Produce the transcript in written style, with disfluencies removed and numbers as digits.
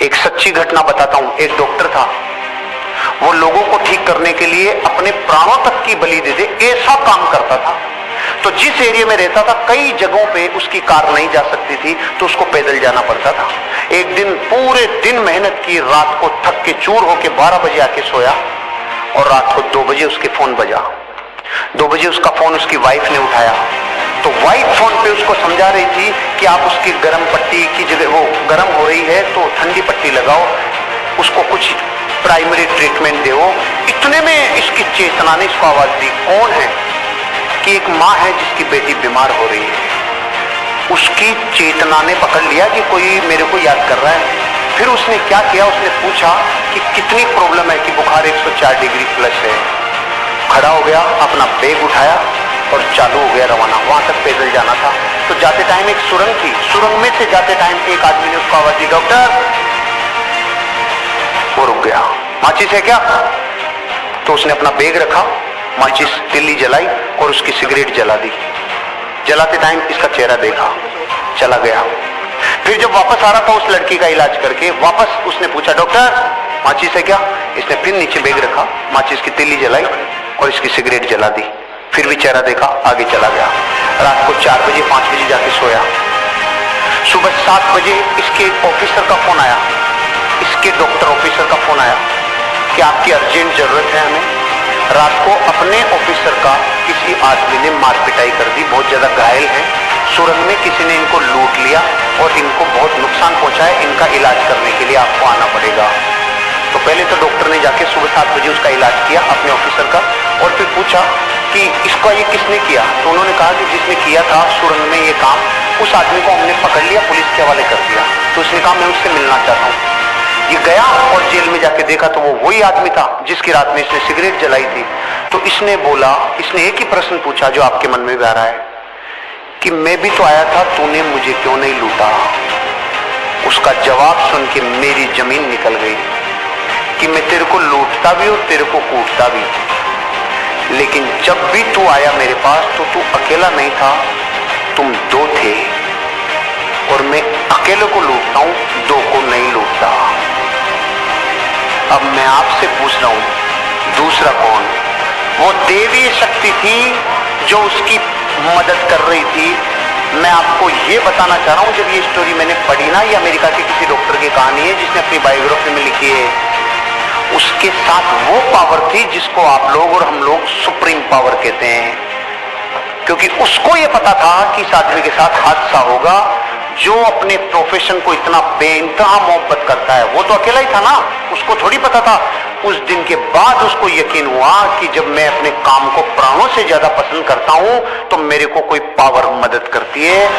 एक सच्ची घटना बताता हूं। एक डॉक्टर था, वो लोगों को ठीक करने के लिए अपने प्राणों तक की बलि दे दे ऐसा काम करता था। तो जिस एरिया में रहता था कई जगहों पे उसकी कार नहीं जा सकती थी, तो उसको पैदल जाना पड़ता था। एक दिन पूरे दिन मेहनत की, रात को थक के चूर होके 12 बजे आके सोया और रात को 2 बजे उसके फोन बजा। 2 बजे उसका फोन उसकी वाइफ ने उठाया, तो वाइफ फोन पे उसको समझा रही थी कि आप उसकी गर्म पट्टी की जगह, वो गर्म हो रही है तो ठंडी पट्टी लगाओ, उसको कुछ प्राइमरी ट्रीटमेंट दो। इतने में इसकी चेतना ने इसको आवाज दी, कौन है? कि एक माँ है जिसकी बेटी बीमार हो रही है। उसकी चेतना ने पकड़ लिया कि कोई मेरे को याद कर रहा है। फिर उसने क्या किया, उसने पूछा कि कितनी प्रॉब्लम है, कि बुखार 104 डिग्री प्लस है। खड़ा हो गया, अपना बैग उठाया और चालू हो गया रवाना। वहां तक पैदल जाना था। तो जाते टाइम एक सुरंग थी, सुरंग में से जाते टाइम एक आदमी ने उसको आवाज दी, डॉक्टर। वो रुक गया। माचिस है क्या? तो उसने अपना बैग रखा, माचिस तिल्ली जलाई और उसकी सिगरेट जला दी। जलाते टाइम इसका चेहरा देखा, चला गया। फिर जब वापस आ रहा था उस लड़की का इलाज करके, वापस उसने पूछा, डॉक्टर माचिस है क्या? इसने फिर नीचे बैग रखा, माचिस की तिल्ली जलाई और इसकी सिगरेट जला दी। फिर भी चेहरा देखा, आगे चला गया। रात को 4 बजे 5 बजे जाके सोया। सुबह 7 बजे इसके ऑफिसर का फोन आया, इसके डॉक्टर ऑफिसर का फोन आया कि आपकी अर्जेंट जरूरत है हमें। रात को अपने ऑफिसर का किसी आदमी ने मार पिटाई कर दी, बहुत ज्यादा घायल है। सुरंग में किसी ने इनको लूट लिया और इनको बहुत नुकसान पहुंचा है, इनका इलाज करने के लिए आपको आना पड़ेगा। तो पहले तो डॉक्टर ने जाके सुबह 7 बजे उसका इलाज किया अपने ऑफिसर का, और फिर पूछा कि इसका ये किसने किया? तो उन्होंने कहा कि जिसने किया था सुरंग में ये काम, उस आदमी को हमने पकड़ लिया, पुलिस के हवाले कर दिया। तो उसने कहा मैं उससे मिलना चाहता हूँ। ये गया और जेल में जाके देखा तो वो वही आदमी था जिसकी रात में इसने सिगरेट जलाई थी। तो इसने बोला, इसने एक ही प्रश्न पूछा जो आपके मन में भी आ रहा है कि मैं भी तो आया था, तूने मुझे क्यों नहीं लूटा? उसका जवाब सुन के मेरी जमीन निकल गई कि मैं तेरे को लूटता भी और तेरे को कूटता भी, लेकिन जब भी तू आया मेरे पास तो तू अकेला नहीं था, तुम 2 थे, और मैं अकेले को लूटता हूं, 2 को नहीं लूटता। अब मैं आपसे पूछ रहा हूं, दूसरा कौन? वो देवी शक्ति थी जो उसकी मदद कर रही थी। मैं आपको ये बताना चाह रहा हूं, जब ये स्टोरी मैंने पढ़ी ना, ये अमेरिका के किसी डॉक्टर की कहानी है जिसने अपनी बायोग्राफी में लिखी है, उसके साथ वो पावर थी जिसको आप लोग और हम लोग सुप्रीम पावर कहते हैं। क्योंकि उसको ये पता था कि इस आदमी के साथ हादसा होगा, जो अपने प्रोफेशन को इतना बेइंतहा मोहब्बत करता है। वो तो अकेला ही था ना, उसको थोड़ी पता था। उस दिन के बाद उसको यकीन हुआ कि जब मैं अपने काम को प्राणों से ज्यादा पसंद करता हूं तो मेरे को कोई पावर मदद करती है।